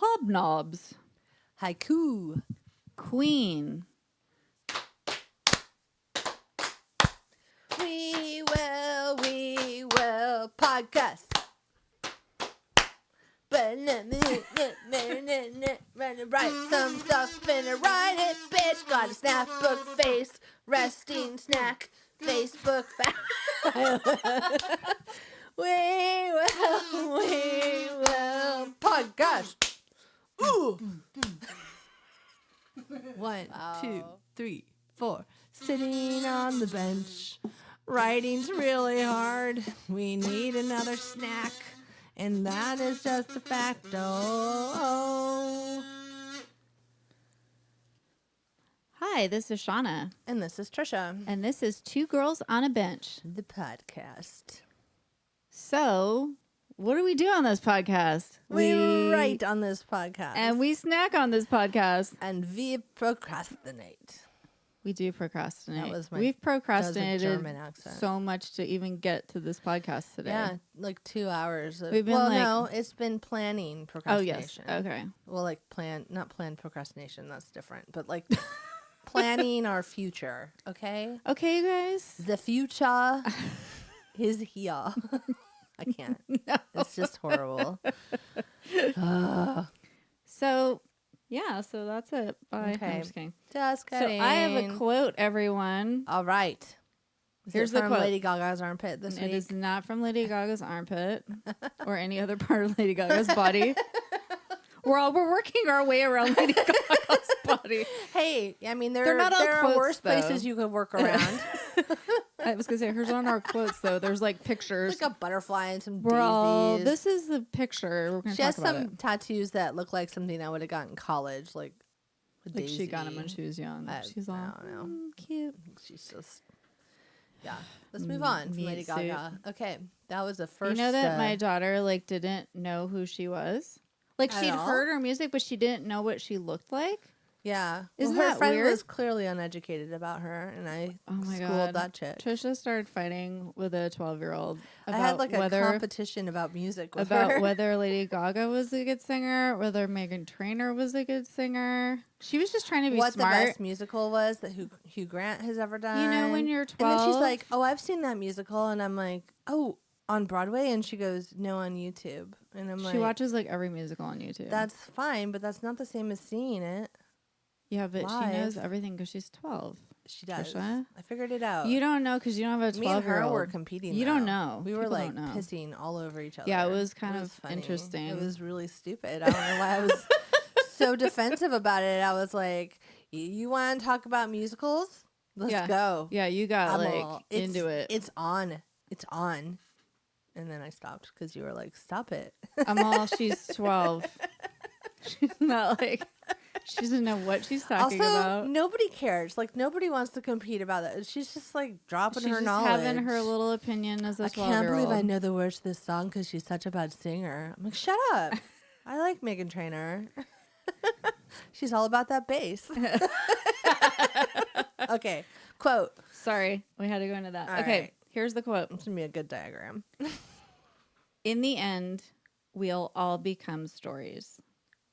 Hobnobs. Haiku. Queen. We will podcast. Write some stuff, finna write it, bitch. Got a snapbook face, resting snack, Facebook We will podcast. Ooh. 1, 2, 3, 4. Sitting on the bench. Writing's really hard. We need another snack. And that is just a fact. Oh. Hi, this is Shauna. And this is Trisha. And this is Two Girls on a Bench. The podcast. So, what do we do on this podcast? We write on this podcast. And we snack on this podcast. And we procrastinate. We do procrastinate. That We've was a procrastinated German accent. so much to even get to this podcast today. Yeah, like 2 hours. We've been no, it's been planning procrastination. Oh, yes. Okay. Well, like not planned procrastination. That's different. But like planning our future. Okay? Okay, you guys. The future is here. I can't. No. It's just horrible. So, yeah, so that's it. Bye. Okay. I'm just kidding. Just kidding. So I have a quote, everyone. All right. Here's the from quote. Lady Gaga's armpit this week. It is not from Lady Gaga's armpit or any other part of Lady Gaga's body. We're working our way around Lady Gaga's body. Hey, I mean, there They're not all are quotes, worse though. places you could work around. I was going to say, here's one of our quotes, though. There's like pictures. Like a butterfly and some Bro, daisies. this is the picture. We're going She to has talk about some it. tattoos that look like something I would have gotten in college, like with Like Daisy. she got him when she was young. She's all, I don't know. cute. She's just, yeah. Let's move on from Meat Lady suit. Gaga. Okay, that was the first. You know that my daughter like didn't know who she was? Like At she'd all? heard her music, but she didn't know what she looked like. yeah. Isn't her that friend weird? was clearly uneducated about her, and I Oh my schooled God. that chick. Trisha started fighting with a 12-year-old I about had like a whether competition about music with about her. whether Lady Gaga was a good singer, whether Meghan Trainor was a good singer. She was just trying to be what smart. the best musical was that Hugh Grant has ever done. You know, when you're 12. And then she's like, "Oh, I've seen that musical," and I'm like, "Oh, on Broadway?" And she goes, "No, on YouTube." And I'm like, she watches like every musical on YouTube. "That's fine, but that's not the same as seeing it." Yeah, but live. she knows everything because she's 12. She does. Trisha? I figured it out. You don't know because you don't have a 12-year-old. Me and her were competing. You though. don't know. We were People like don't know. pissing all over each other. Yeah, it was kind It of funny. interesting. It was really stupid. I don't know why I was so defensive about it. I was like, "You want to talk about musicals? Let's go." Yeah, you got I'm like all, into it. It's on. It's on. And then I stopped because you were like, "Stop it." I'm all, she's 12. She's not like, she doesn't know what she's talking Also, about. nobody cares. Like, nobody wants to compete about that. She's just like dropping She's her just knowledge. having her little opinion as a 12-year-old. I can't believe I know the words to this song because she's such a bad singer. I'm like, shut up. I like Meghan Trainor. She's all about that bass. Okay, quote. Sorry, we had to go into that. All okay, right. here's the quote. It's going to be a good diagram. In the end, we'll all become stories.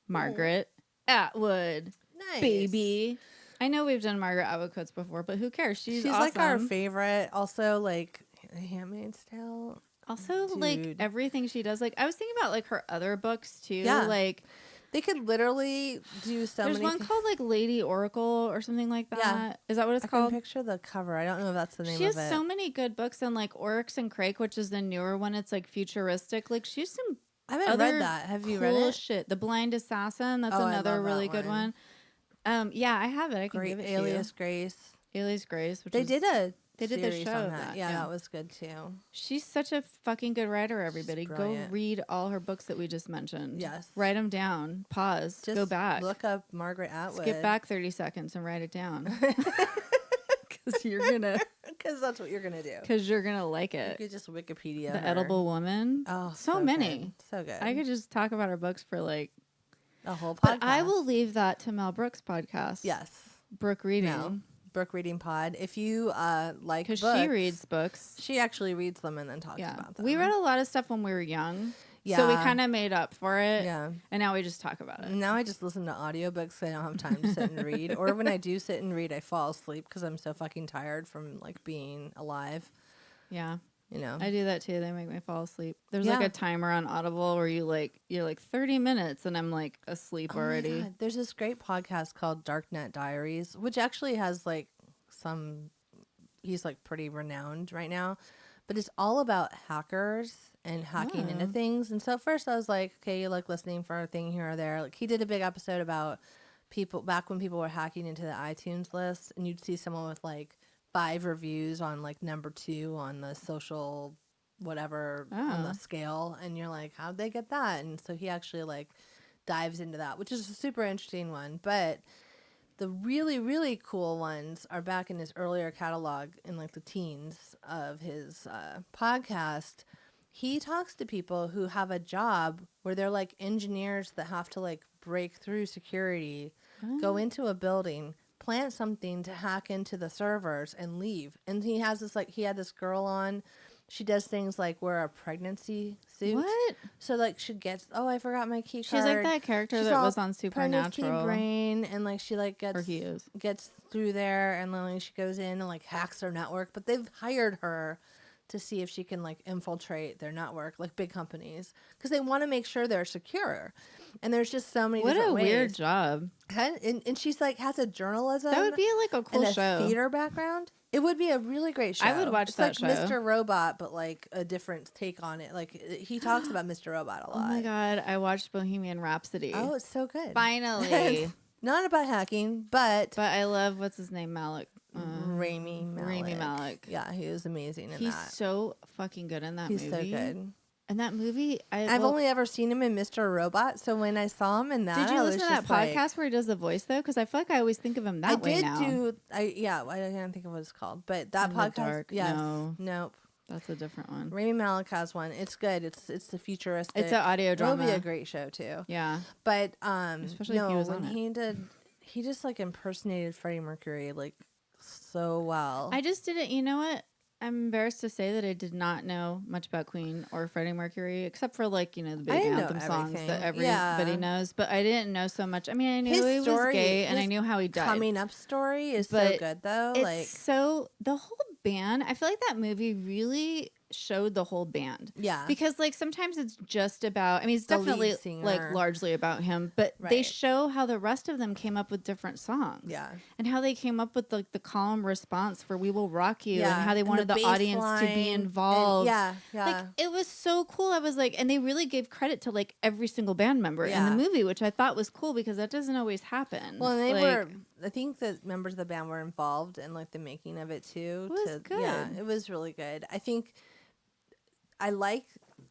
Margaret Atwood. Nice. Baby. I know we've done Margaret Atwood quotes before, but who cares? She's awesome. like our favorite. Also, like, Handmaid's Tale. Also, like, Dude. everything she does. Like, I was thinking about, like, her other books, too. Yeah. Like, They could literally do so there's many one called, like, Lady Oracle or something like that. Yeah. Is that what it's I called? can picture the cover. I don't know if that's the name She of has it. so many good books, and, like, Oryx and Crake, which is the newer one. It's, like, futuristic. Like, she's some I haven't other read that. Have you cool read it? shit. The Blind Assassin. That's Oh, I another love that really good one. Yeah, I have it. I can Great give it Alias to Grace. you. Alias Grace. Which They is, did a They did the series show on of that. that, Yeah, yeah. that was good too. She's such a fucking good writer, everybody. Go brilliant. read all her books that we just mentioned. Yes. Write them down. Pause. Just go back. Look up Margaret Atwood. Skip back 30 seconds and write it down. Because you're going to... Because that's what you're gonna do. Because you're going to like You it. could just Wikipedia The her. Edible Woman. Oh, so many. good. So good. I could just talk about her books for like... a whole podcast. But I will leave that to Mel Brooks' podcast. Yes. Brook Reading. No. Brook Reading Pod. If you like Because books, she reads books. she actually reads them and then talks Yeah. about them. We read a lot of stuff when we were young. Yeah. So we kind of made up for it. Yeah. And now we just talk about it. Now I just listen to audiobooks because I don't have time to sit and read. Or when I do sit and read, I fall asleep because I'm so fucking tired from like being alive. Yeah. You know, I do that too. They make me fall asleep. There's Yeah. like a timer on Audible where you're like 30 minutes and I'm like asleep Oh my already. God. There's this great podcast called Darknet Diaries, which actually has like he's like pretty renowned right now, but it's all about hackers and hacking into Oh. things. And so at first I was like, okay, you like listening for a thing here or there. Like he did a big episode about people back when people were hacking into the iTunes list, and you'd see someone with like 5 reviews on like number 2 on the social whatever on the scale, and you're like, how'd they get that? And so he actually like dives into that, which is a super interesting one. But the really, really cool ones are back in his earlier catalog in like the teens of his podcast. He talks to people who have a job where they're like engineers that have to like break through security, go into a building, plant something to hack into the servers and leave. And he has this like, he had this girl on. She does things like wear a pregnancy suit. What? So like she gets, oh, I forgot my key She's card. like that character She's that all was on pregnancy Supernatural. brain, and like she like Or he is. gets through there, and then like, she goes in and like hacks their network. But they've hired her to see if she can like infiltrate their network, like big companies, because they want to make sure they're secure. And there's just so many What different a ways. weird job. And she's like has a journalism That would be like a cool and a show. theater background. It would be a really great show. I would watch it's that like show. Mr. Robot, but like a different take on it. Like he talks about Mr. Robot a lot. Oh my God. I watched Bohemian Rhapsody. Oh, it's so good. Finally. Not about hacking, but But I love, what's his name? Malik. Rami Malek. Rami Malek. Yeah, he was amazing in He's that. so fucking good in that He's movie. so good. And that movie, I've only ever seen him in Mr. Robot, so when I saw him in that, Did you I listen was to that just like- podcast where he does the voice though? Because I feel like I always think of him that way now. I can't think of what it's called, but that In the podcast. Dark? Yes. No. Nope. That's a different one. Rami Malek has one. It's good. It's the futuristic. It's an audio drama. It'll be a great show too. Yeah. But Especially if he was when on it. he just like impersonated Freddie Mercury like so well. I just didn't, you know what? I'm embarrassed to say that I did not know much about Queen or Freddie Mercury, except for like, you know, the big didn't know anthem songs everything. that everybody knows. But I didn't know so much. I mean, I knew His he was story- gay and I his knew how he died. Coming up story is so But good though. It's Like so, the whole band, I feel like that movie really showed the whole band. yeah. Because like sometimes it's just about, I mean, it's The lead definitely singer. like largely about him, but they Right. show how the rest of them came up with different songs. Yeah. And how they came up with like the calm response for "We Will Rock You" Yeah. and how they And wanted the the audience to bass be line, involved. and yeah. Like it was so cool. I was like, and they really gave credit to like every single band member in Yeah. the movie, which I thought was cool because that doesn't always happen. Well, and they Like, were. I think that members of the band were involved in like the making of it too. It was Yeah, good. it was really good. I think.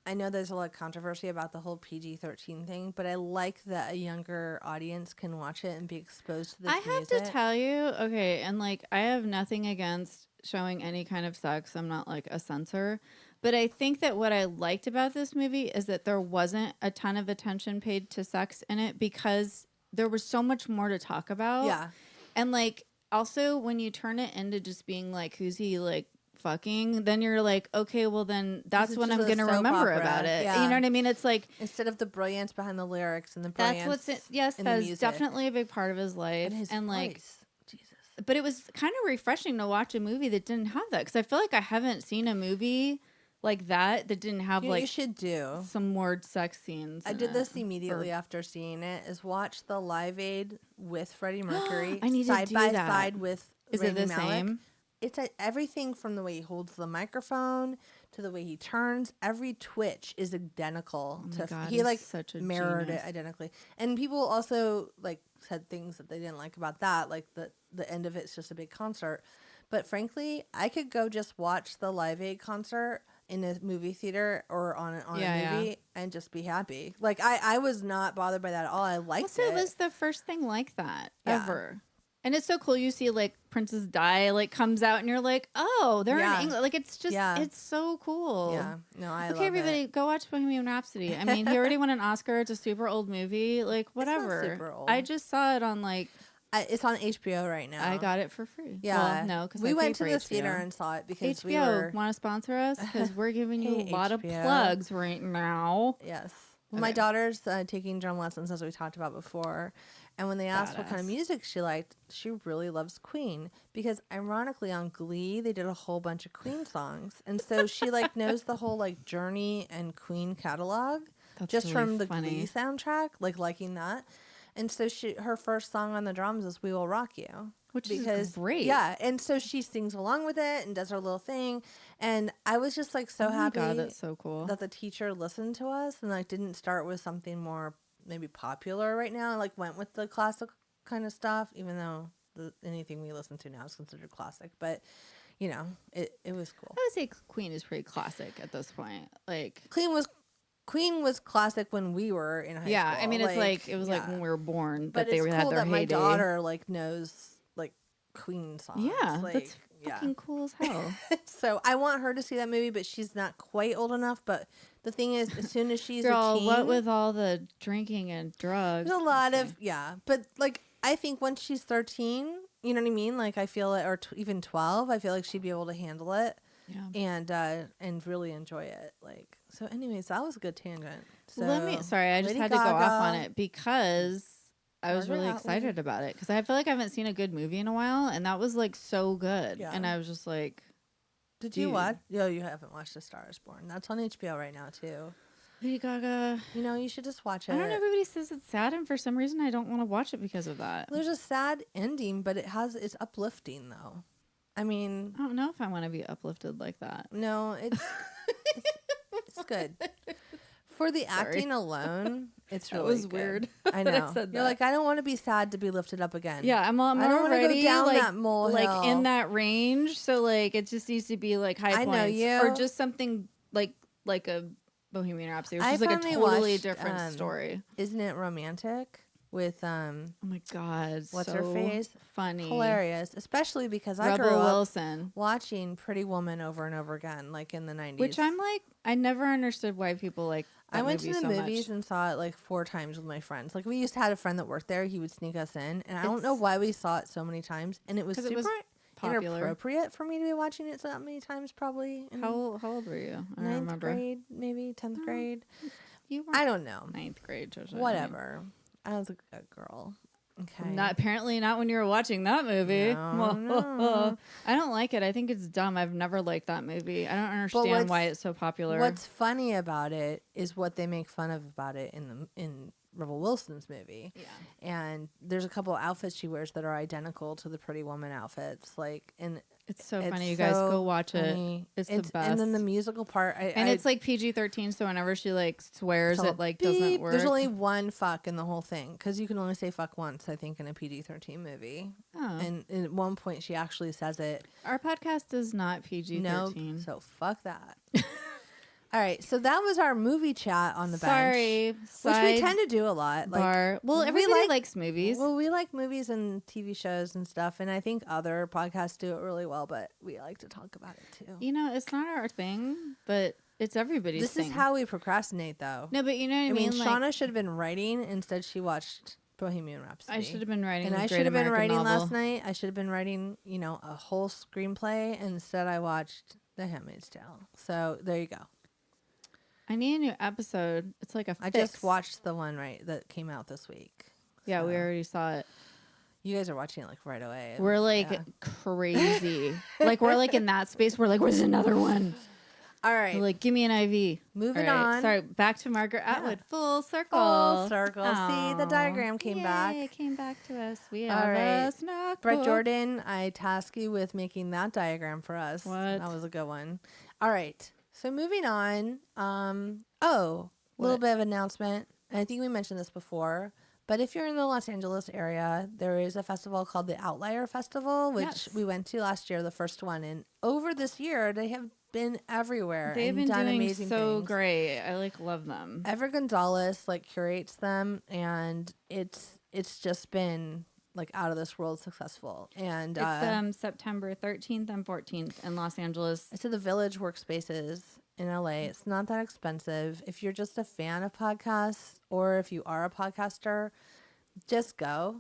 I know there's a lot of controversy about the whole PG-13 thing, but I like that a younger audience can watch it and be exposed to this I have music. to tell you, okay, and like I have nothing against showing any kind of sex. I'm not like a censor. But I think that what I liked about this movie is that there wasn't a ton of attention paid to sex in it because there was so much more to talk about. Yeah. And like also when you turn it into just being like, who's he like fucking, then you're like, okay, well then that's is when just I'm a gonna soap remember opera. about it. Yeah. You know what I mean? It's like Instead of the brilliance behind the lyrics and the that's brilliance. what's yes, in the that's music. definitely a big part of his life. And his like voice. Jesus. but it was kind of refreshing to watch a movie that didn't have that because I feel like I haven't seen a movie like that didn't have You know what you like should do. some more sex scenes. I in did it. this immediately after seeing it. Is watch the Live Aid with Freddie Mercury I need to side do by that. side with Is Rami it the Malek. same? It's everything from the way he holds the microphone to the way he turns. Every twitch is identical Oh my to. God, He he's like such a mirrored genius. it identically. And people also like said things that they didn't like about that. Like the end of it's just a big concert. But frankly, I could go just watch the Live Aid concert in a movie theater or on Yeah, a movie and just be happy. Like I was not bothered by that at all. I liked Also, it. it was the first thing like that Yeah. ever. And it's so cool. You see, like, Princess Di, like, comes out, and you're like, oh, they're Yeah. in England. Like, it's just, Yeah. it's so cool. Yeah, no, I love Okay, everybody, it. go watch Bohemian Rhapsody. I mean, he already won an Oscar. It's a super old movie. Like, whatever. super old. I just saw it on, like, It's on HBO right now. I got it for free. Yeah. Well, no, because we went to the theater and saw it because HBO, we were. want to sponsor us? Because we're giving you Hey, a lot of HBO. plugs right now. Yes. Okay. My daughter's taking drum lessons, as we talked about before. And when they asked what kind of music she liked, she really loves Queen. Because ironically, on Glee, they did a whole bunch of Queen songs. And so she like knows the whole like Journey and Queen catalog. That's just really from the funny. Glee soundtrack, like liking that. And so her first song on the drums is We Will Rock You. Which is great. Yeah. And so she sings along with it and does her little thing. And I was just like so happy God, that's so cool. that the teacher listened to us and like didn't start with something more maybe popular right now. Like went with the classic kind of stuff, even though anything we listen to now is considered classic. But, you know, it was cool. I would say Queen is pretty classic at this point. Like Queen was classic when we were in high school. Yeah, I mean, it's like it was like when we were born that they had their heyday. My daughter like knows like Queen songs. Yeah, like, that's fucking cool as hell. So I want her to see that movie, but she's not quite old enough. But the thing is, as soon as she's Girl, a teen, what with all the drinking and drugs, there's a lot of But like, I think once she's 13, you know what I mean? Like, I feel it, or even 12, I feel like she'd be able to handle it. Yeah. And really enjoy it. Like, so anyways, that was a good tangent. So sorry, I just had to go off on it because I was really excited about it because I feel like I haven't seen a good movie in a while, and that was like so good. Yeah. And I was just like, did you watch? No, you haven't watched A Star Is Born. That's on HBO right now too. Lady Gaga. You know, you should just watch it. I don't know. Everybody says it's sad, and for some reason, I don't want to watch it because of that. There's a sad ending, but it's uplifting though. I mean, I don't know if I want to be uplifted like that. No, it's good. For the acting alone, it's really was good. Weird. I know. Said You're that. like, I don't want to be sad to be lifted up again. Yeah, I'm I don't already go down like, that molehill. like in that range. So like it just needs to be like high I points know you. or just something like a Bohemian Rhapsody, which is like a totally different story. Isn't it romantic? With oh my god, what's so her face? Funny, hilarious, especially because I Rebel grew up Wilson watching Pretty Woman over and over again, like in the 90s. Which I'm like, I never understood why people like. That I went to movie the so movies much. and saw it like 4 times with my friends. Like we used to have a friend that worked there. He would sneak us in, and I don't know why we saw it so many times. And it was super popular. Inappropriate for me to be watching it so that many times. Probably. How old were you? I don't 9th remember. grade, maybe 10th grade. You were. I don't know. 9th grade. Whatever. I was a girl. Okay. Apparently not when you were watching that movie. No. I don't like it. I think it's dumb. I've never liked that movie. I don't understand why it's so popular. What's funny about it is what they make fun of about it in Rebel Wilson's movie. Yeah. And there's a couple outfits she wears that are identical to the Pretty Woman outfits. Like, and it's so funny. You guys go watch funny. it. It's the best. And then the musical part. It's like PG-13, so whenever she like swears, it like doesn't work. There's only one fuck in the whole thing because you can only say fuck once, I think, in a PG-13 movie. Oh. And at one point, she actually says it. Our podcast is not PG-13. No, so fuck that. All right, so that was our movie chat on the bench. Which we tend to do a lot. Like, well, everybody likes movies. Well, we like movies and TV shows and stuff, and I think other podcasts do it really well, but we like to talk about it too. You know, it's not our thing, but it's everybody's thing. This is how we procrastinate, though. No, but you know what I mean? Like, Shauna should have been writing. Instead, she watched Bohemian Rhapsody. I should have been writing and I should have been writing last night. I should have been writing, a whole screenplay. And instead, I watched The Handmaid's Tale. So there you go. I need a new episode. It's like I just watched the one that came out this week. Yeah, we already saw it. You guys are watching it like right away. We're like crazy. Like we're like in that space. We're like, where's another one? All right. We're like, give me an IV. Moving on. Sorry, back to Margaret Atwood. Full circle. Full circle. See, the diagram came back. It came back to us. We have a snack Brett book. Jordan, I task you with making that diagram for us. What? That was a good one. All right. So moving on. A little bit of announcement. And I think we mentioned this before. But if you're in the Los Angeles area, there is a festival called the Outlier Festival, which we went to last year, the first one. And over this year, they have been everywhere. They've been done doing amazing so things. great. I love them. Ever Gonzalez curates them, and it's just been out of this world successful. And it's September 13th and 14th in Los Angeles. It's at the Village Workspaces in LA. It's not that expensive. If you're just a fan of podcasts or if you are a podcaster, just go.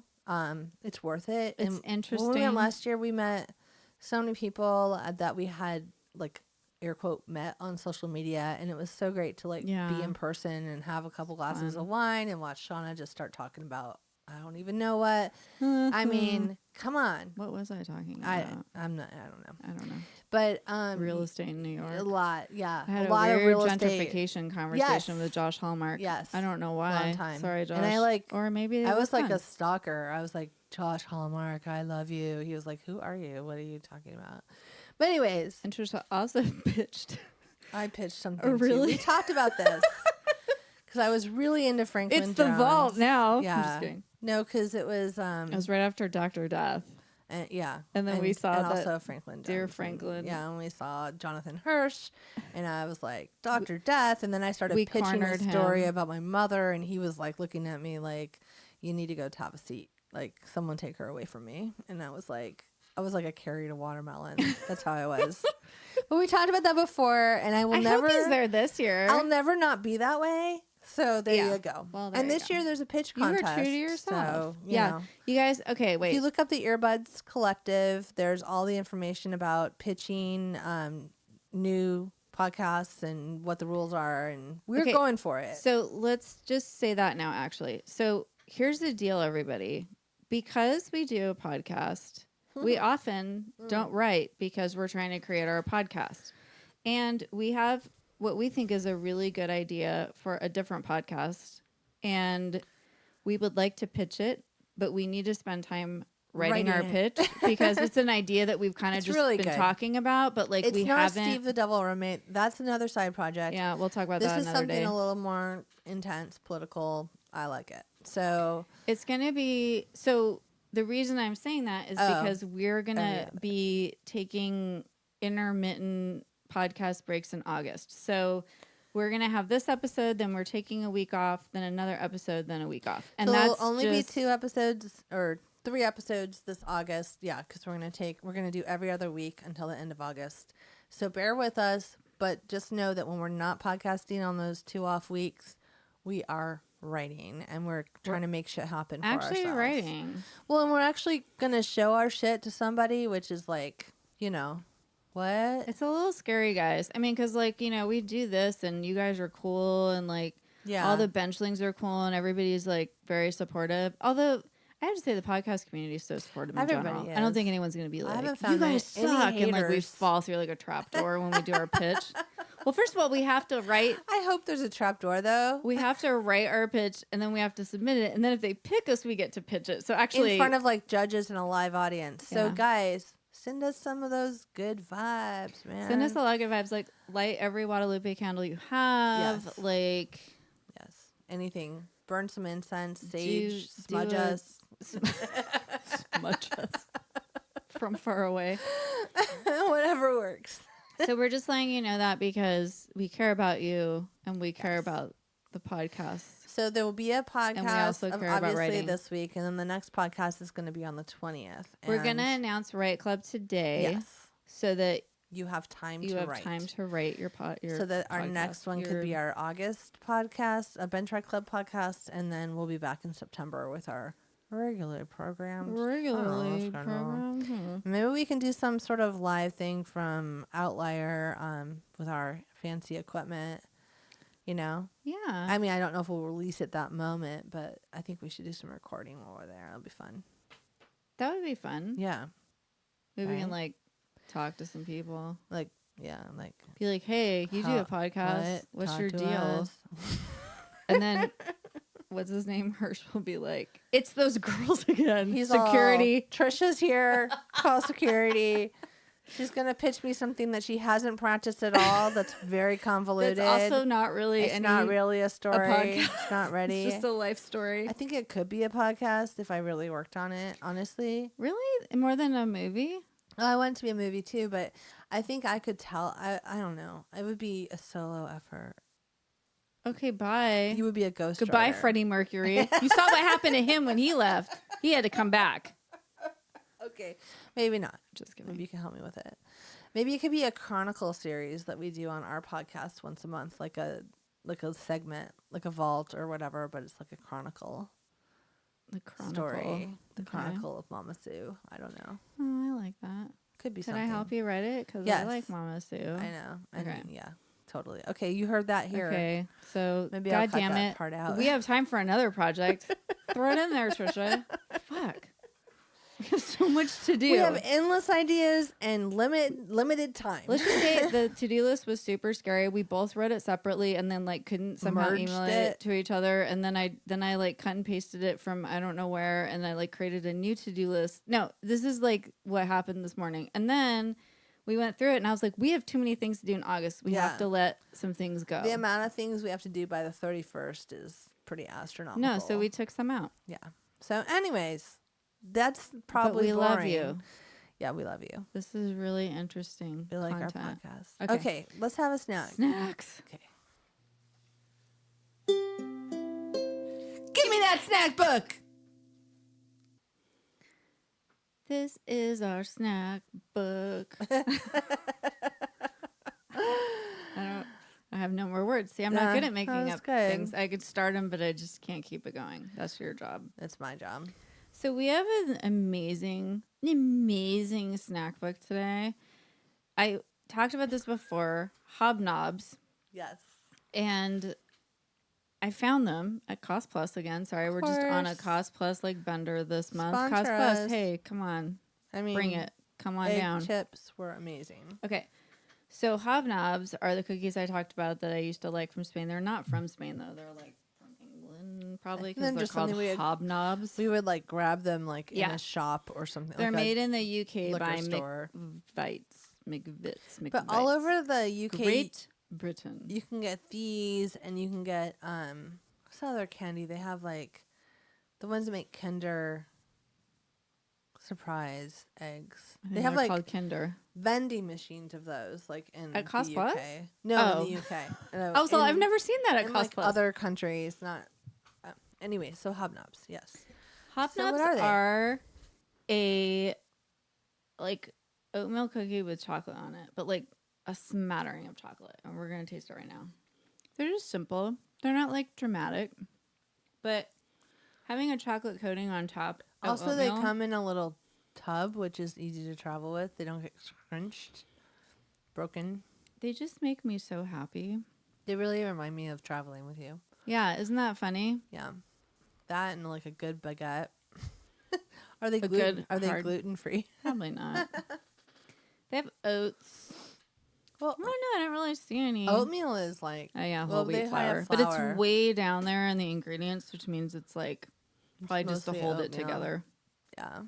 It's worth it. It's and interesting. When we went last year, we met so many people that we had like air quote met on social media, and it was so great to like be in person and have a couple glasses of wine and watch Shauna just start talking about I don't even know what. I mean, come on. What was I talking about? I don't know. I don't know. But real estate in New York. A lot, yeah. I had a lot weird of real gentrification conversation with Josh Hallmark. Yes. I don't know why. Long time. Sorry, Josh. And I like, or maybe I was like a stalker. I was like, Josh Hallmark, I love you. He was like, who are you? What are you talking about? But anyways. Interesting. Also pitched. I pitched something. Oh, really? Too. We talked about this. Because I was really into Franklin It's Jones. the vault now. Yeah. I'm just kidding. No, because it was. It was right after Dr. Death. Yeah. And then we saw and that also Franklin Jones. Dear Franklin. And we saw Jonathan Hirsch. And I was like, Dr. Death. And then I started pitching a story about my mother. And he was like looking at me like, you need to go have a seat. Like, someone take her away from me. And I was like a carrot a watermelon. That's how I was. But we talked about that before. And I will never. I hope he's there this year. I'll never not be that way. So there you go. Well, and this year there's a pitch contest. You were true to yourself. So, you know. You guys, okay, wait. If you look up the Earbuds Collective, there's all the information about pitching new podcasts and what the rules are. And we're going for it. So let's just say that now, actually. So here's the deal, everybody. Because we do a podcast, we often don't write because we're trying to create our podcast. And we have what we think is a really good idea for a different podcast, and we would like to pitch it, but we need to spend time writing our pitch because it's an idea that we've kind of just really been good. Talking about, but like it's we not haven't. Steve the Devil Roommate. That's another side project. Yeah, we'll talk about this that is another something day. a little more intense, political. I like it. So it's gonna be. So the reason I'm saying that is because we're gonna be taking intermittent podcast breaks in August. So we're going to have this episode, then we're taking a week off, then another episode, then a week off. And so that's it'll only be 2 episodes or 3 episodes this August. Yeah, because we're going to do every other week until the end of August. So bear with us, but just know that when we're not podcasting on those 2 off weeks, we are writing and we're trying to make shit happen for ourselves. Actually writing. Well, and we're actually going to show our shit to somebody, which is like, you know, what? It's a little scary, guys. I mean, because, like, you know, we do this and you guys are cool and, like, all the benchlings are cool and everybody's, like, very supportive. Although, I have to say the podcast community is so supportive in general. I don't think anyone's going to be like, you guys suck. And, like, we fall through, like, a trapdoor when we do our pitch. Well, first of all, we have to write. I hope there's a trapdoor, though. We have to write our pitch and then we have to submit it. And then if they pick us, we get to pitch it. So actually. In front of, like, judges and a live audience. So, guys. Send us some of those good vibes, man. Send us a lot of good vibes. Like, light every Guadalupe candle you have. Yes. Like. Yes. Anything. Burn some incense, sage, smudge us. Smudge us. From far away. Whatever works. So we're just letting you know that because we care about you and we care about the podcast. So there will be a podcast, and we also care obviously, about writing. this week, and then the next podcast is going to be on the 20th. We're going to announce Write Club today. Yes. So that you have time to write your so that our next one could be our August podcast, a Bench Write Club podcast, and then we'll be back in September with our regular programs. Maybe we can do some sort of live thing from Outlier with our fancy equipment. You know? Yeah. I mean, I don't know if we'll release it that moment, but I think we should do some recording while we're there. It'll be fun. That would be fun. Yeah. Maybe we can, like, talk to some people. Like, yeah, like. Be like, hey, you do a podcast. What's talk your deal? And then, what's his name? Hirsch will be like, it's those girls again. He's security. Trisha's here. Call security. She's going to pitch me something that she hasn't practiced at all. That's very convoluted. It's also not really It's not really a story. It's not ready. It's just a life story. I think it could be a podcast if I really worked on it, honestly. Really? More than a movie? Oh, I want it to be a movie too, but I think I could tell. I don't know. It would be a solo effort. Okay, bye. You would be a ghost Goodbye, writer. Freddie Mercury. You saw what happened to him when he left. He had to come back. Okay, maybe not. Just kidding. Maybe you can help me with it. Maybe it could be a chronicle series that we do on our podcast once a month, like a segment, like a vault or whatever, but it's like a chronicle. The Chronicle. story. The Okay. Chronicle of Mama Sue. I don't know. Oh, I like that. Could be Can something. I help you write it? Because I like Mama Sue. I know. Okay. Yeah, totally. Okay, you heard that here. Okay, so Maybe I'll God cut damn that it, part out. we have time for another project. Throw it in there, Trisha. Fuck, we have so much to do. We have endless ideas and limited time. Let's just say the to-do list was super scary. We both wrote it separately and then like couldn't somehow Merged email it to each other. And then I like cut and pasted it from I don't know where, and I like created a new to-do list. No, this is like what happened this morning. And then we went through it and I was like, we have too many things to do in August. We have to let some things go. The amount of things we have to do by the 31st is pretty astronomical. No, so we took some out. Yeah. So anyways, that's probably but we boring. love you. Yeah, we love you. This is really interesting. We like content. our podcast. Okay, let's have a snack. Snacks. Okay. Give me that snack book. This is our snack book. I have no more words. See, I'm not good at making up things. I could start them, but I just can't keep it going. That's your job. That's my job. So we have an amazing snack book today. I talked about this before. Hobnobs. Yes. And I found them at Cost Plus again. Sorry, we're just on a Cost Plus like bender this month. Sponsor Cost Plus, us. hey, come on. I mean, bring it. Come on egg down. chips were amazing. Okay. So Hobnobs are the cookies I talked about that I used to like from Spain. They're not from Spain though. They're like from England probably because they're called Hobnobs. We would like grab them like in a shop or something. They're like made in the UK by McVitie's. But all over the UK, Great Britain, you can get these, and you can get what's the other candy? They have like the ones that make Kinder Surprise eggs. They have like called Kinder vending machines of those, like in at Cost the Plus. UK. No, in the UK. No, oh, so I've never seen that at in Cost like Plus. other countries, not. Anyway, so Hobnobs, yes. Hobnobs So what are they? are a like oatmeal cookie with chocolate on it, but like a smattering of chocolate, and we're gonna taste it right now. They're just simple. They're not like dramatic, but having a chocolate coating on top. Also, oatmeal, they come in a little tub, which is easy to travel with. They don't get crunched, broken. They just make me so happy. They really remind me of traveling with you. Yeah, isn't that funny? Yeah, that and like a good baguette. Are they gluten free? Probably not. They have oats. Well, I don't know. I don't really see any. Oatmeal is like whole wheat flour, but it's way down there in the ingredients, which means it's like probably just to hold it together. Yeah,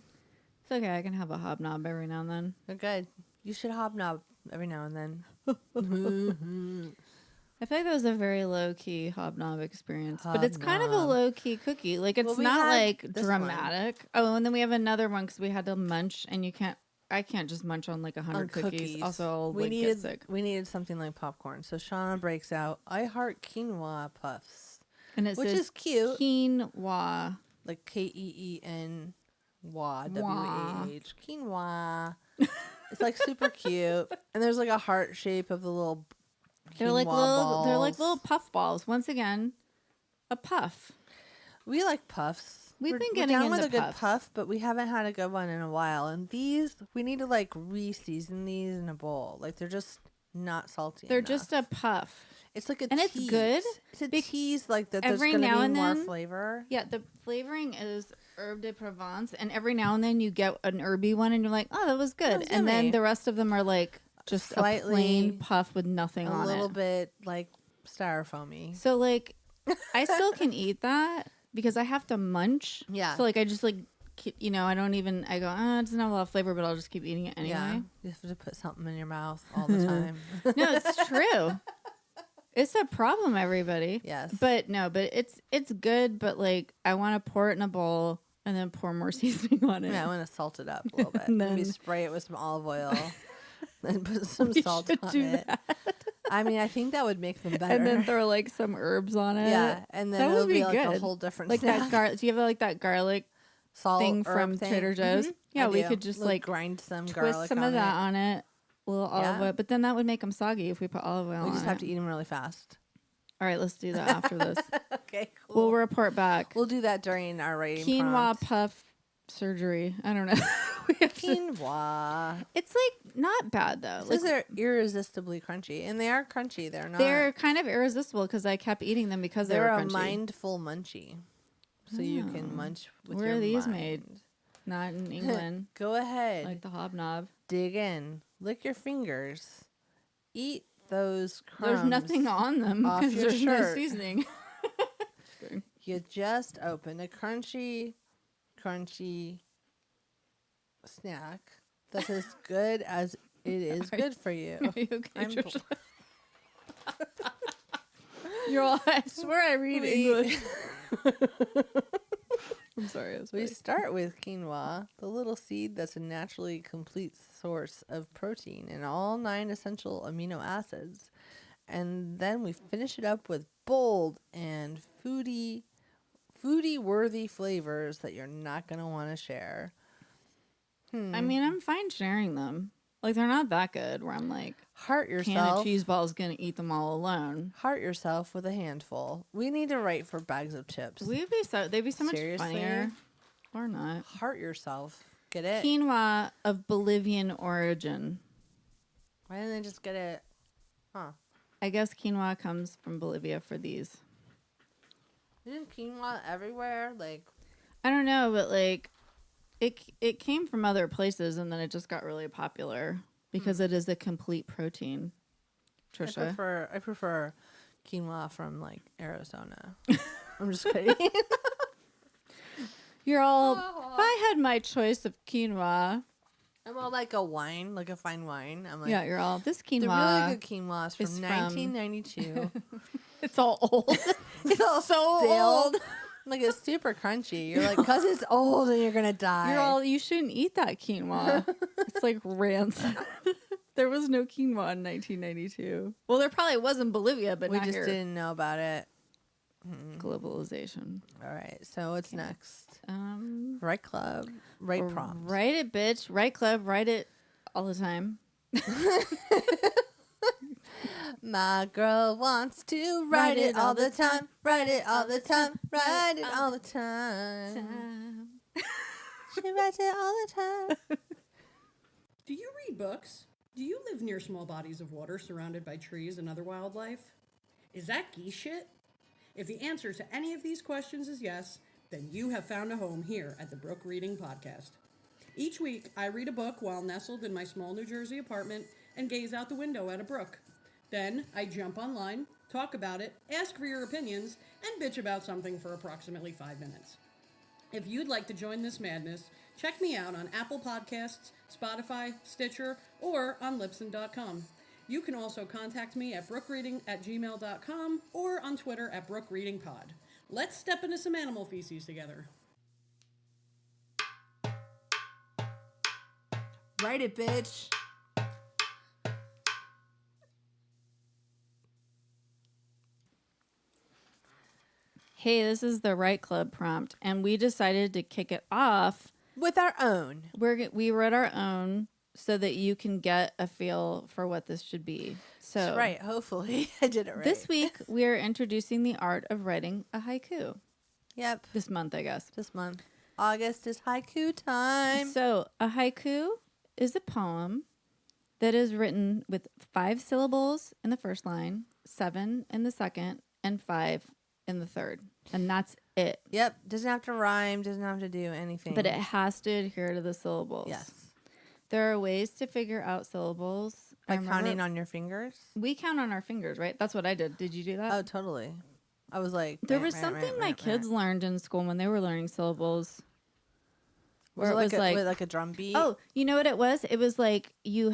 it's okay. I can have a hobnob every now and then. They're good. You should hobnob every now and then. I feel like that was a very low key hobnob experience, but it's kind of a low key cookie. Like it's not like dramatic. Oh, and then we have another one because we had to munch, and I can't just munch on like 100 cookies. Also, I'll get sick. We needed something like popcorn. So Shauna breaks out, I heart quinoa puffs. And it which says is cute. Quinoa. Like Keen W-A-H. Quinoa. It's like super cute. And there's like a heart shape of the little They're like little puff balls. Once again, a puff. We like puffs. We're getting down with into a good puff, but we haven't had a good one in a while. And these, we need to like re-season these in a bowl. Like they're just not salty. They're enough. just a puff. It's like a and tease. it's good. It's a tease like that. There's every going to now be and more then, flavor. Yeah, the flavoring is herbe de Provence, and every now and then you get an herby one, and you're like, oh, that was good. That was and then yummy. the rest of them are like just Slightly, a plain puff with nothing on it. A little bit like styrofoamy. So like, I still can eat that because I have to munch. Yeah. So like, I just like, you know, I go, it doesn't have a lot of flavor, but I'll just keep eating it anyway. Yeah. You have to put something in your mouth all the time. No, it's true. It's a problem, everybody. Yes. But it's good, but like I want to pour it in a bowl and then pour more seasoning on it. Yeah, I want to salt it up a little bit. And then maybe spray it with some olive oil. Then put some salt on it. That. I mean, I think that would make them better. And then throw like some herbs on it. Yeah, and then that it would be like good. A whole different like snack. that garlic. Do you have like that garlic salt thing from Trader Joe's? Mm-hmm. Yeah, we could just like grind some twist garlic some on of that it. on it. A little olive oil, but then that would make them soggy if we put olive oil on it. We just have to eat them really fast. All right, let's do that after this. Okay, cool. We'll report back. We'll do that during our rating Quinoa prompt. puff surgery. I don't know. Quinoa. It's like not bad though. These are irresistibly crunchy, and they are crunchy. They're not. They're kind of irresistible because I kept eating them because they were They're a crunchy. mindful munchie, so you can munch with Where your are these mind. made? Not in England. Go ahead. Like the hobnob. Dig in. Lick your fingers. Eat those crumbs. There's nothing on them off because your there's no shirt. seasoning. You just opened a crunchy snack that's as good as it is good for you. Are you okay, I'm Trisha? You're all, I swear I read English. I'm sorry. We start with quinoa, the little seed that's a naturally complete source of protein and all 9 essential amino acids. And then we finish it up with bold and foodie-worthy flavors that you're not going to want to share. I mean, I'm fine sharing them. Like, they're not that good where I'm like, Heart can of yourself. cheese balls going to eat them all alone. Heart yourself with a handful. We need to write for bags of chips. They'd be so much Seriously? funnier. Or not. Heart yourself. Get it? Quinoa of Bolivian origin. Why didn't they just get it? Huh. I guess quinoa comes from Bolivia for these. Isn't quinoa everywhere? Like, I don't know, but like it came from other places and then it just got really popular because it is a complete protein. Trisha. I prefer quinoa from like Arizona. I'm just kidding. You're all, if I had my choice of quinoa. I'm all like a wine, like a fine wine. I'm like, Yeah, you're all, this quinoa. the really good quinoa is is from from- 1992. It's all old. It's all so stale. old. Like, it's super crunchy. You're like, because it's old and you're going to die. You're all, you shouldn't eat that quinoa. It's like rancid. There was no quinoa in 1992. Well, there probably was in Bolivia, but we not just here. didn't know about it. Globalization. All right. So what's next? Um, Right club, right prompt. Write it, bitch. Right club. Write it all the time. My girl wants to write it all the time. Write it all the time. Write it all the time. She writes it all the time. Do you read books? Do you live near small bodies of water surrounded by trees and other wildlife? Is that geese shit? If the answer to any of these questions is yes, then you have found a home here at the Brook Reading Podcast. Each week, I read a book while nestled in my small New Jersey apartment and gaze out the window at a brook. Then, I jump online, talk about it, ask for your opinions, and bitch about something for approximately 5 minutes. If you'd like to join this madness, check me out on Apple Podcasts, Spotify, Stitcher, or on Libsyn.com. You can also contact me at brookreading@gmail.com or on Twitter at brookreadingpod. Let's step into some animal feces together. Write it, bitch. Hey, this is the Right Club prompt, and we decided to kick it off. With our own. We wrote our own so that you can get a feel for what this should be. So That's right. Hopefully, I did it right. this week we are introducing the art of writing a haiku. Yep. This month, I guess. This month. August is haiku time. So a haiku is a poem that is written with 5 syllables in the first line, 7 in the second, and 5 in the third. And that's it. Yep. Doesn't have to rhyme. Doesn't have to do anything. But it has to adhere to the syllables. Yes. There are ways to figure out syllables. By counting on your fingers? We count on our fingers, right? That's what I did. Did you do that? Oh, totally. I was like... There was something my kids learned in school when they were learning syllables. Was it like a drum beat? Oh, you know what it was? It was like you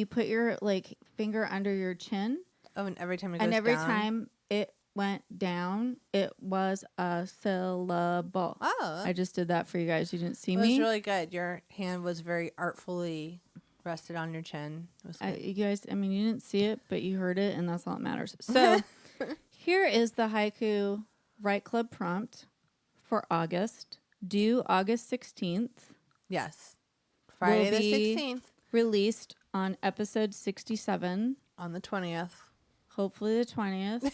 put your like finger under your chin. Oh, and every time it goes And every down? time it went down, it was a syllable. Oh. I just did that for you guys. You didn't see It me. was really good. Your hand was very artfully rested on your chin. It was good. You guys, I mean, you didn't see it, but you heard it, and that's all that matters. So here is the haiku Right Club prompt for August, due August 16th. Yes. Friday Will the be 16th. Released on episode 67, On the 20th. hopefully the 20th.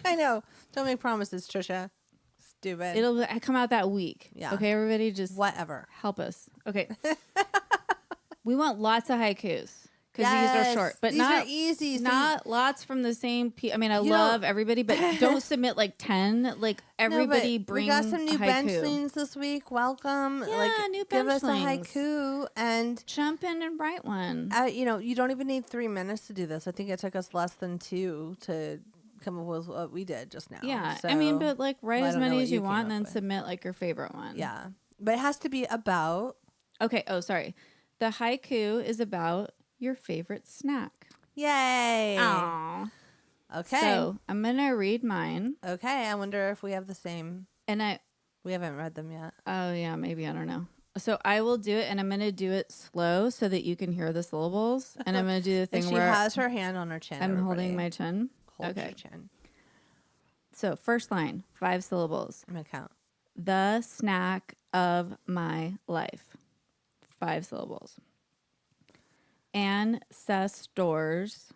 I know. Don't make promises, Trisha. Stupid. It'll come out that week. Yeah. Okay, everybody, just whatever. help us. Okay. We want lots of haikus because these are short, but these not are easy. Not lots from the same. I mean, I You love don't- everybody, but don't submit like 10. Like everybody, bring. We got some new a haiku. benchlings this week. Welcome. Yeah, new give us a benchlings. haiku and. Jump in and write one. You don't even need 3 minutes to do this. I think it took us less than 2 to come up with what we did just now. Yeah, So, I mean, but like write I as don't know many what as you you came want, up and then with. submit like your favorite one. Yeah, but it has to be about. Okay. Oh, sorry. The haiku is about your favorite snack. Yay! Aww. Okay. So I'm gonna read mine, Okay. I wonder if we have the same. and We haven't read them yet. oh yeah, maybe, I don't know. So I will do it, and I'm gonna do it slow so that you can hear the syllables. And I'm gonna do the And thing she where has her hand on her chin. I'm everybody. holding my chin. Hold okay. your chin. So first line, 5 syllables. I'm gonna count. The snack of my life. 5 syllables. Ancestors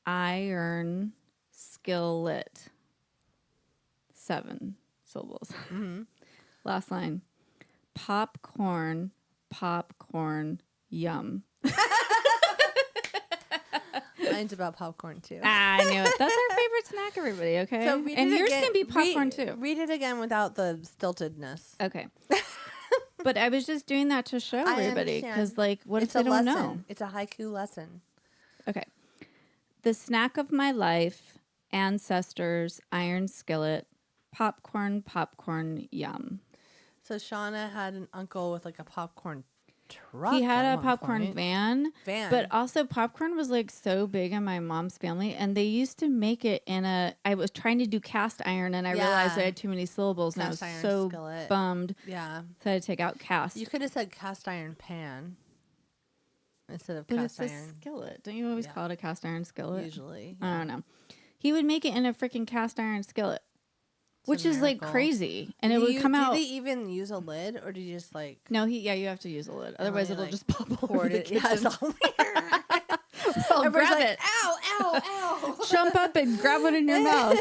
iron skillet. 7 syllables. Mm-hmm. Last line. Popcorn, yum. Mine's about popcorn too. I knew it. That's our favorite snack, everybody, okay? So read and it yours again. can be popcorn too. Read it again without the stiltedness. Okay. But I was just doing that to show I everybody understand. because, like, what It's if a they don't lesson. know? It's a haiku lesson. Okay. The snack of my life, ancestors, iron skillet, popcorn, yum. So Shauna had an uncle with like a popcorn truck. He had at a one popcorn point. van, but also popcorn was like so big in my mom's family, and they used to make it in a. I was trying to do cast iron, and I realized I had too many syllables, and I was Cast iron so skillet. bummed. Yeah. So I had to take out cast. You could have said cast iron pan instead of But cast it's a iron. skillet. Don't you always call it a cast iron skillet? Usually. I don't know. He would make it in a freaking cast iron skillet, which is like miracle. crazy, and it would come out. Did he even use a lid, or did you just like No, you have to use a lid, otherwise you, it'll like, just pop over poured the it? Yeah, it's kitchen. all Well, grab it, Ow! Ow! Ow! jump up and grab it in your mouth.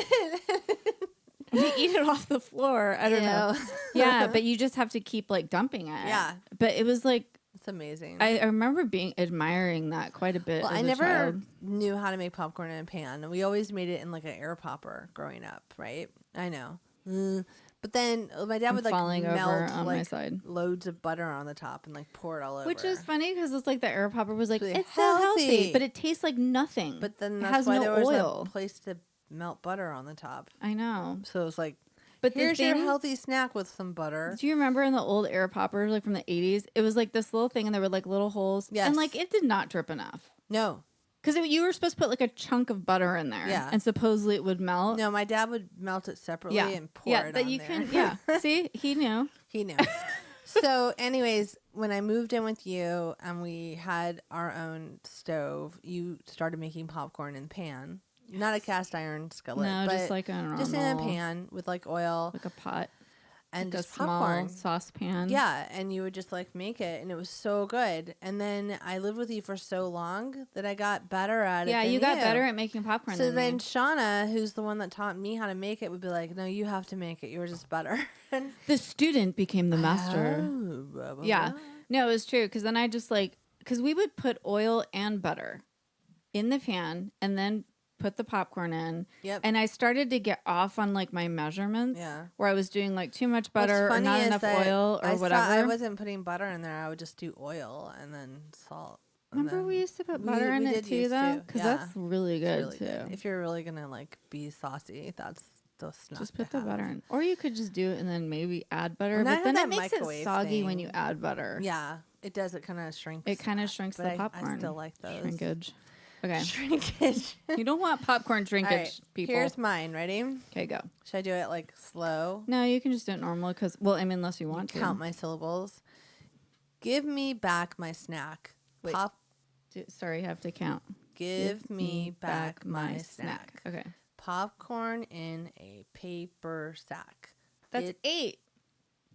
You eat it off the floor. I don't know. Yeah, but you just have to keep like dumping it. Yeah. But it was like It's amazing. I remember admiring that quite a bit. Well, as I a never child. knew how to make popcorn in a pan. We always made it in like an air popper growing up, right? I know. But then my dad I'm would like falling over melt on my like side. loads of butter on the top and like pour it all over. Which is funny because it's like the air popper was like, Really it's so healthy, healthy. but it tastes like nothing. But then it that's has why no there was oil. a place to melt butter on the top. I know. So it was like, But here's the your thing, healthy snack with some butter. do you remember in the old air poppers, like from the 80s, it was like this little thing and there were like little holes. Yes. And like it did not drip enough. No. Because you were supposed to put like a chunk of butter in there. Yeah. And supposedly it would melt. No, my dad would melt it separately Yeah. and pour Yeah, it that on you there. can. Yeah. See, he knew. He knew. So, anyways, when I moved in with you and we had our own stove, you started making popcorn in pan. Not a cast iron skillet. No, but just like a normal. just in a pan with like oil Like a pot. and Like a just small popcorn. saucepan. Yeah, and you would just like make it, and it was so good. And then I lived with you for so long that I got better at it. Yeah, than you got better at making popcorn So than then me. Shauna, who's the one that taught me how to make it, would be like, "No, you have to make it. Yours is better." And The student became the master. Oh, blah, blah, Yeah. blah. No, it was true. Because then I just like, because we would put oil and butter in the pan and then put the popcorn in. Yep. And I started to get off on like my measurements. Yeah. Where I was doing like too much What's butter or funny not is enough that oil or I whatever. I wasn't putting butter in there. I would just do oil and then salt. and Remember then- we used to put butter in we it did too, used though? to, Because yeah. that's really It's good really too. good. If you're really gonna like be saucy, that's the snack. Just put to the have. butter in. Or you could just do it and then maybe add butter. And I but have then that it makes it microwave soggy when thing. you add butter. Yeah, it does. It kind of shrinks. It kind of shrinks but the I popcorn. still like those. Shrinkage. Okay. Shrinkage. You don't want popcorn shrinkage, All right, people. here's mine. Ready? Okay, go. Should I do it like slow? No, you can just do it normal because, well, I mean, unless you want to. Count my syllables. Give me back my snack. Wait. Sorry, you have to count. Give me back my snack. Okay. Popcorn in a paper sack. That's It- 8.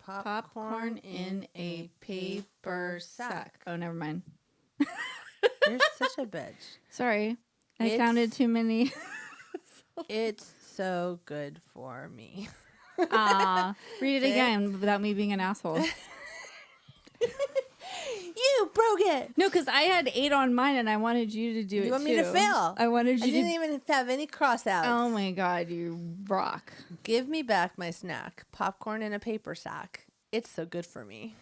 Popcorn in a paper sack. Oh, never mind. You're such a bitch. Sorry. I It's- counted too many It's so good for me. Read it again without me being an asshole. You broke it. No, because I had 8 on mine and I wanted you to do it too. You want me to fail? I wanted you I didn't even have any cross-outs. Oh my God, you rock. Give me back my snack. Popcorn in a paper sack. It's so good for me.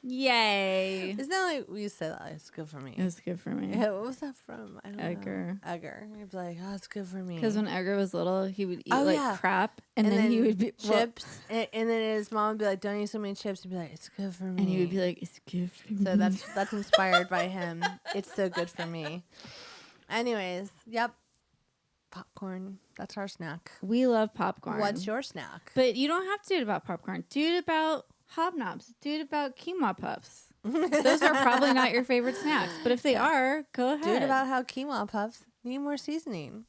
Yay. Isn't that like we said that? It's good for me. It was good for me. Yeah, what was that from? I don't Edgar. know. Edgar. He'd be like, oh, it's good for me. Because when Edgar was little, he would eat crap, and then he would be chips, and then his mom would be like, "Don't eat so many chips." He'd be like, "It's good for me," and he would be like, "It's good for me." So that's inspired by him. It's so good for me. Anyways, yep, popcorn. That's our snack. We love popcorn. What's your snack? But you don't have to do it about popcorn. Do it about hobnobs. Do it about quinoa puffs. Those are probably not your favorite snacks, but if they are, go ahead. Do it about how quinoa puffs need more seasoning.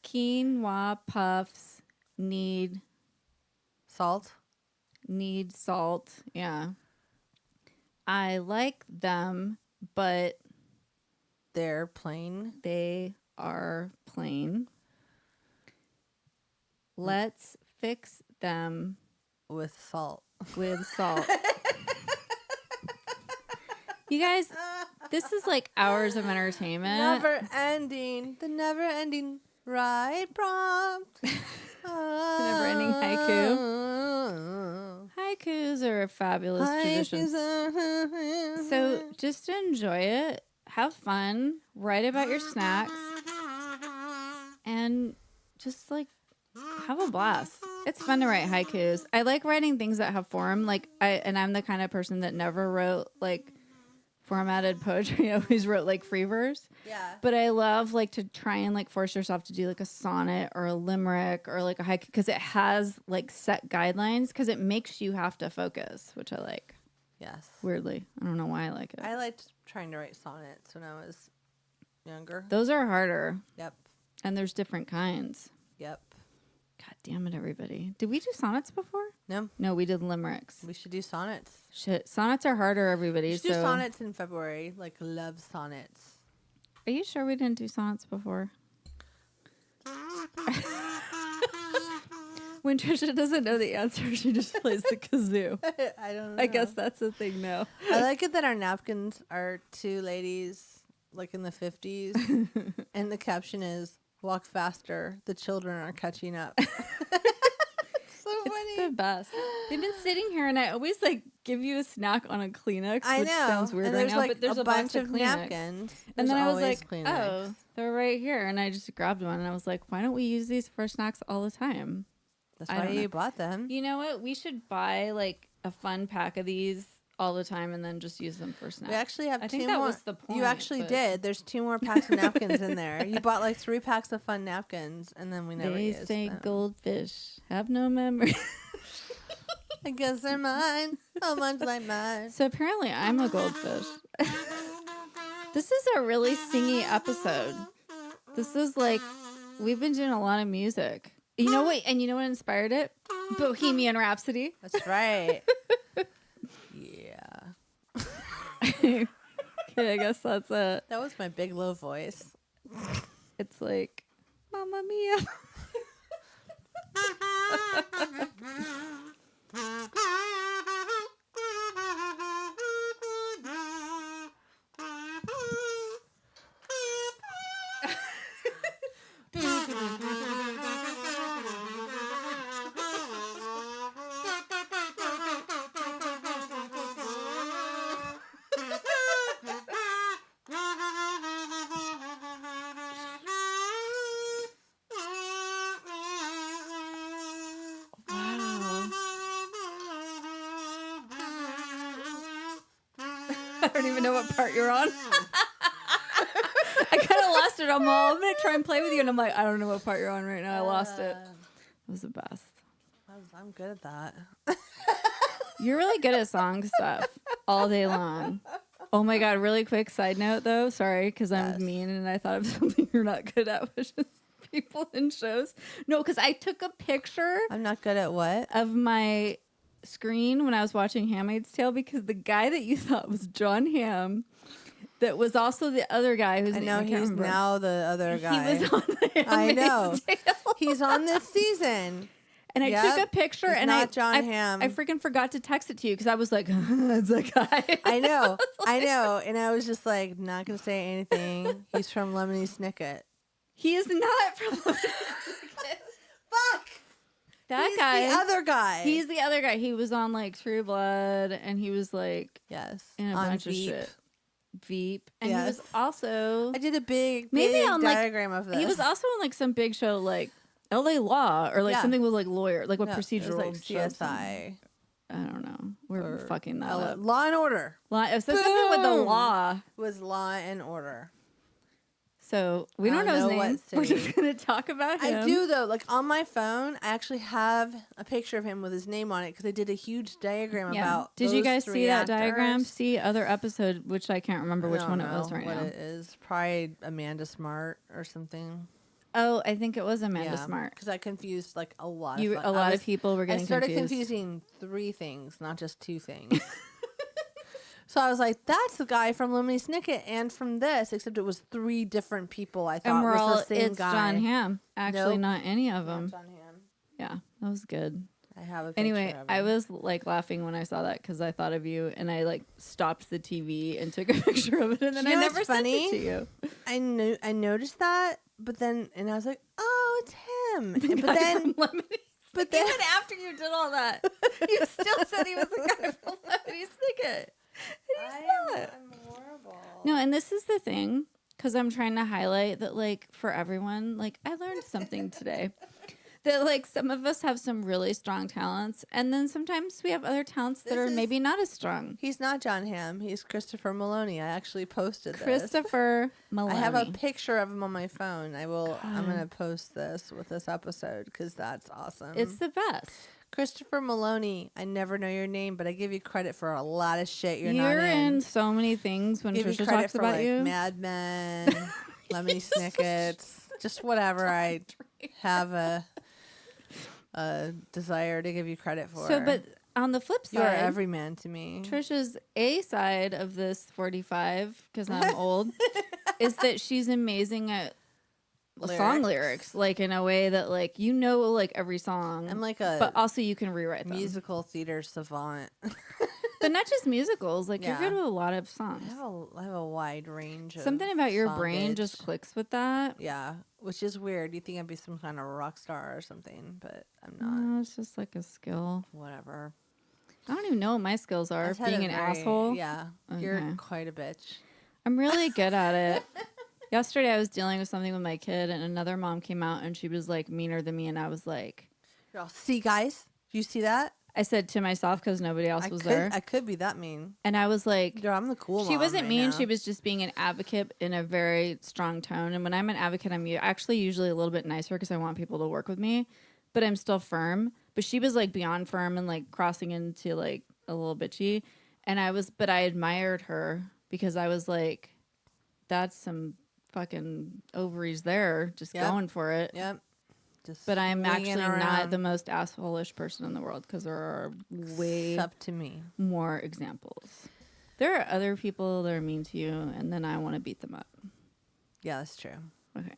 Quinoa puffs need salt. Yeah. I like them, but they're plain. They are plain. Let's fix them with salt. You guys, this is like hours of entertainment. The never ending right prompt. Never ending haiku. Haikus are a fabulous tradition. So just enjoy it. Have fun. Write about your snacks. And just like have a blast. It's fun to write haikus. I like writing things that have form. I'm the kind of person that never wrote like formatted poetry. I always wrote like free verse. Yeah. But I love like to try and like force yourself to do like a sonnet or a limerick or like a haiku because it has like set guidelines because it makes you have to focus, which I like. Yes. Weirdly. I don't know why I like it. I liked trying to write sonnets when I was younger. Those are harder. Yep. And there's different kinds. Yep. God damn it, everybody. Did we do sonnets before? No. No, we did limericks. We should do sonnets. Shit. Sonnets are harder, everybody. We should do sonnets in February, like love sonnets. Are you sure we didn't do sonnets before? When Trisha doesn't know the answer, she just plays the kazoo. I don't know. I guess that's the thing now. I like it that our napkins are 2 ladies, like in the 50s, and the caption is, "Walk faster, the children are catching up." It's the best. They've been sitting here, and I always like give you a snack on a Kleenex, I which know. sounds weird and right there's now, like but there's a bunch box of Kleenex. napkins. And then I was always like, Kleenex. oh, they're right here. And I just grabbed one, and I was like, why don't we use these for snacks all the time? That's why you bought them. You know what? We should buy like a fun pack of these all the time and then just use them for snacks. We actually have 2 more. I think that was the point. You actually did. There's 2 more packs of napkins in there. You bought like 3 packs of fun napkins, and then we never used them. They say goldfish have no memory. I guess they're mine. How much like mine. So apparently I'm a goldfish. This is a really singy episode. This is like, we've been doing a lot of music. You know what? And you know what inspired it? Bohemian Rhapsody. That's right. Yeah. Okay, I guess that's it. That was my big low voice. It's like, Mamma Mia. I don't even know what part you're on. I kind of lost it. I'm going to try and play with you. And I'm like, I don't know what part you're on right now. I lost it. It was the best. I'm good at that. You're really good at song stuff all day long. Oh my God. Really quick side note though. Sorry. Because I'm mean and I thought of something you're not good at, which is people in shows. No, because I took a picture. I'm not good at what? Of my screen when I was watching Handmaid's Tale because the guy that you thought was John Hamm that was also the other guy who's I know name I can't he's remember. now the other guy. He was on the I know. Handmaid's Tale. He's on this season. And I took a picture, It's and not John I Hamm. freaking forgot to text it to you because I was like, "That's that guy." I know, and I was just like, not gonna say anything. He's from Lemony Snicket. He is not from. Fuck. That He's guy. the other guy. He's the other guy. He was on like True Blood, and he was like yes in a on bunch Veep. of shit. Veep, and Yes. he was also I did a big maybe on like diagram of this. he was also on like some big show like L.A. Law or like Yeah. something with like lawyer, like what No, it was procedural like show or something. CSI. I don't know. We're Or fucking that up. Law and Order Law, it says something with the Boom. law. was Law and Order. So we I don't don't know his know what name. We're city. just gonna talk about him. I do though. Like on my phone, I actually have a picture of him with his name on it because I did a huge diagram about. Did you those guys three see that diagram? actors. See other episode, which I can't remember which I one don't it was know right what now. it is. Probably Amanda Smart or something. Oh, I think it was Amanda Smart. Because I confused like a lot. You, of a lot of people were I getting started confused. confusing 3 things, not just 2 things. So I was like, "That's the guy from Lemony Snicket and from this," except it was 3 different people. I thought And we're all was the same it's guy. John Hamm. Actually, Nope. not any of Not them. John Hamm. Yeah, that was good. I have a picture Anyway, of him. I was like laughing when I saw that because I thought of you, and I like stopped the TV and took a picture of it, and then You I know never what's sent funny? it to you. I noticed that, but then and I was like, "Oh, it's him." The But guy then from Lemony but then even after you did all that, you still said he was the guy from Lemony Snicket. And he's not. I'm horrible. No, and this is the thing, because I'm trying to highlight that, like, for everyone, like, I learned something today. That, like, some of us have some really strong talents, and then sometimes we have other talents that This are is- maybe not as strong. He's not John Hamm. He's Christopher Maloney. I actually posted this. Christopher Malone. I have a picture of him on my phone. I'm God. going to post this with this episode because that's awesome. It's the best. Christopher Maloney. I never know your name, but I give you credit for a lot of shit you're You're not in. in so many things when Give you Trisha credit talks for about like you. Mad Men, Lemony Snickets, just whatever I have a desire to give you credit for. So, but on the flip you are side, every man to me. Trisha's A side of this 45, because I'm old, is that she's amazing at song lyrics, like in a way that, like, you know, like every song. I'm like but also you can rewrite them. musical theater savant. But not just musicals. Like, Yeah. you're good with a lot of songs. I have a wide range of Something about your brain songage. just clicks with that. Yeah, which is weird. You think I'd be some kind of rock star or something, but I'm not. No, it's just like a skill. Whatever. I don't even know what my skills I are. just had Being a an very- asshole. Yeah, Okay. you're quite a bitch. I'm really good at it. Yesterday I was dealing with something with my kid, and another mom came out and she was like meaner than me, and I was like, See, guys, do you see that? I said to myself because nobody else was there, I could be that mean. and I was like, Girl, I'm the cool she mom wasn't right mean. now. She was just being an advocate in a very strong tone. And when I'm an advocate, I'm actually usually a little bit nicer because I want people to work with me, but I'm still firm. But she was like beyond firm and like crossing into like a little bitchy. And but I admired her because I was like, that's some fucking ovaries there, just Yep. going for it. Yep. Just But I'm swinging actually not around. the most asshole-ish person in the world because there are way It's up to me. more examples. There are other people that are mean to you, and then I want to beat them up. Yeah, that's true. Okay.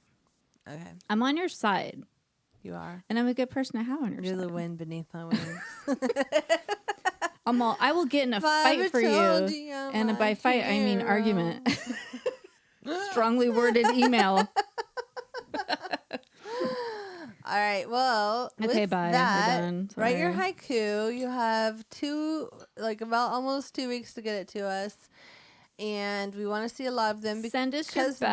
Okay, I'm on your side, you are. and I'm a good person to have on your You're side. the wind beneath my wings. I will get in a fight for you. And by fight, I mean argument. Strongly worded email. All right. Well, Okay, with bye. We're that, done. write your Sorry. haiku. You have about almost 2 weeks to get it to us, and we want to see a lot of them Send us your because they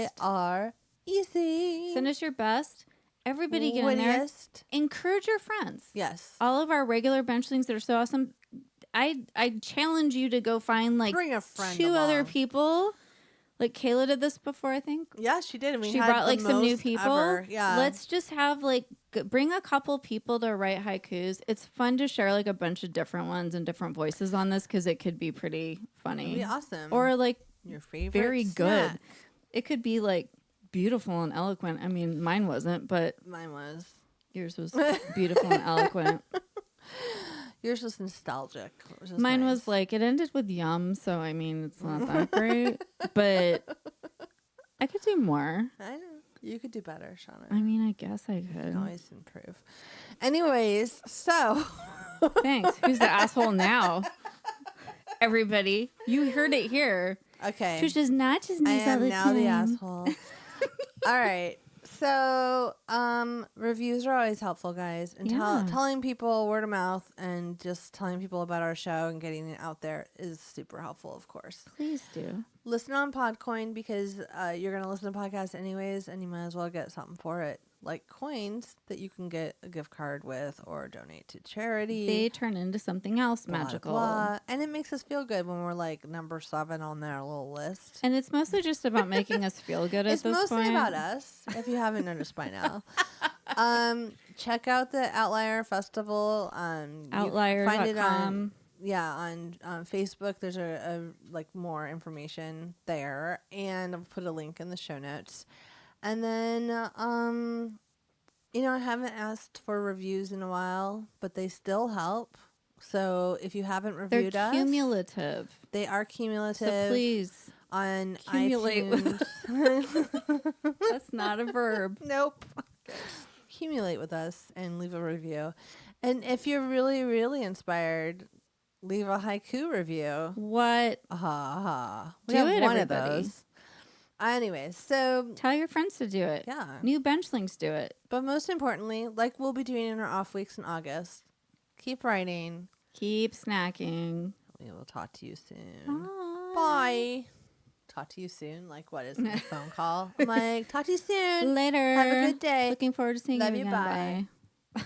best. are easy. Send us your best. Everybody get in there. Wittiest. Encourage your friends. Yes. All of our regular benchlings that are so awesome. I challenge you to go find like Bring a friend 2 other along. people. Like Kayla did this before, I think. Yeah, she did. And we She had brought the like some new most people. ever. Yeah. Let's just have like bring a couple people to write haikus. It's fun to share like a bunch of different ones and different voices on this because it could be pretty funny. It'd be awesome. Or like your favorite. very good. snack. It could be like beautiful and eloquent. I mean, mine wasn't, but Mine was. yours was beautiful and eloquent. Yours was nostalgic. Mine nice. was like, it ended with yum, so I mean, it's not that great. But I could do more. I know. You could do better, Shauna. I mean, I guess I You could. can always improve. Anyways, so. Thanks. Who's the asshole now? Everybody. You heard it here. Okay. Trish is not just I nice all am the now time. the asshole. All right. So, reviews are always helpful, guys. And Yeah. telling people word of mouth and just telling people about our show and getting it out there is super helpful, of course. Please do. Listen on Podcoin because you're going to listen to podcasts anyways, and you might as well get something for it. Like coins that you can get a gift card with or donate to charity. They turn into something else magical. Blah, blah. And it makes us feel good when we're like number 7 on their little list. And it's mostly just about making us feel good at It's this mostly point. about us, if you haven't noticed by now. Check out the Outlier Festival. Outlier.com. On Facebook. There's a like more information there, and I'll put a link in the show notes. And then, I haven't asked for reviews in a while, but they still help. So if you haven't reviewed They're us, cumulative. they are cumulative. So please, on accumulate with iTunes. that's not a verb. Nope. Accumulate with us and leave a review. And if you're really, really inspired, leave a haiku review. What? We Do have it, one everybody. of those. Anyways, so Tell your friends to do it. yeah. New benchlings do it. But most importantly, like we'll be doing in our off weeks in August, keep writing. Keep snacking. We will talk to you soon. Bye. Bye. Talk to you soon. Like, what is it? A phone call? I'm like, talk to you soon. Later. Have a good day. Looking forward to seeing Love you you. again. Bye.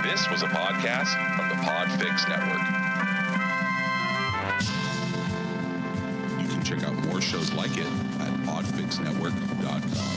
This was a podcast from the Podfix Network. You can check out more shows like it at podfixnetwork.com.